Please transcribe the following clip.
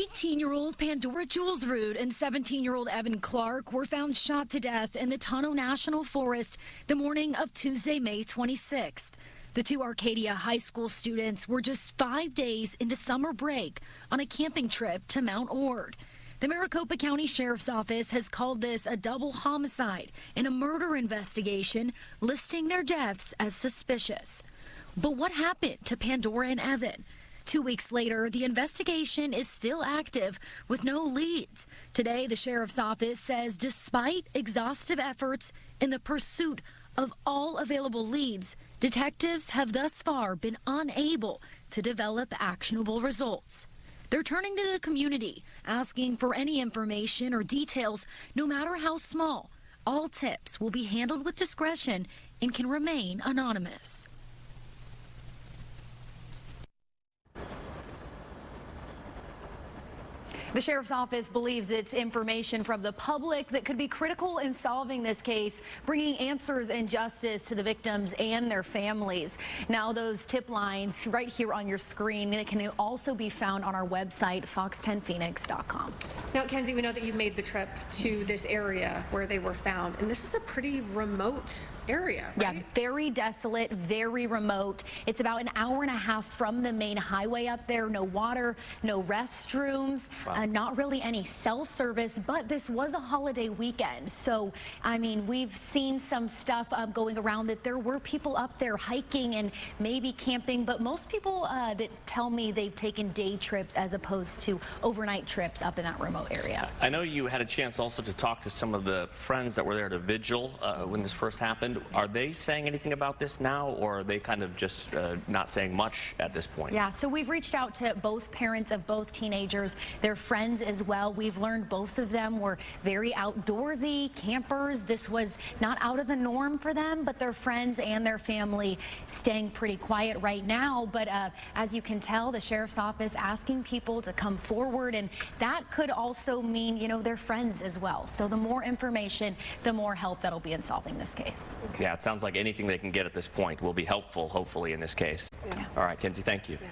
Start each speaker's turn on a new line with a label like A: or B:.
A: 18-year-old Pandora Kjolsrud and 17-year-old Evan Clark were found shot to death in the Tonto National Forest the morning of Tuesday, May 26th. The two Arcadia High School students were just 5 days into summer break on a camping trip to Mount Ord. The Maricopa County Sheriff's Office has called this a double homicide and a murder investigation, listing their deaths as suspicious. But what happened to Pandora and Evan? 2 weeks later, the investigation is still active with no leads. Today, the Sheriff's Office says despite exhaustive efforts in the pursuit of all available leads, detectives have thus far been unable to develop actionable results. They're turning to the community, asking for any information or details, no matter how small. All tips will be handled with discretion and can remain anonymous.
B: The Sheriff's Office believes it's information from the public that could be critical in solving this case, bringing answers and justice to the victims and their families. Now, those tip lines right here on your screen can also be found on our website, fox10phoenix.com.
C: Now, Kenzie, we know that you've made the trip to this area where they were found, and this is a pretty remote area, right?
B: Yeah, very desolate, very remote. It's about an hour and a half from the main highway up there. No water, no restrooms. Wow. Not really any cell service, but this was a holiday weekend. So, I mean, we've seen some stuff going around that there were people up there hiking and maybe camping, but most people that tell me they've taken day trips as opposed to overnight trips up in that remote area.
D: I know you had a chance also to talk to some of the friends that were there at a vigil when this first happened. Are they saying anything about this now, or are they kind of just not saying much at this point?
B: Yeah, so we've reached out to both parents of both teenagers, their friends as well. We've learned both of them were very outdoorsy campers. This was not out of the norm for them, but their friends and their family staying pretty quiet right now. But as you can tell, the Sheriff's Office asking people to come forward, and that could also mean, you know, their friends as well. So the more information, the more help that'll be in solving this case.
D: Yeah, it sounds like anything they can get at this point will be helpful, hopefully, in this case. Yeah. All right, Kenzie, thank you. Yeah.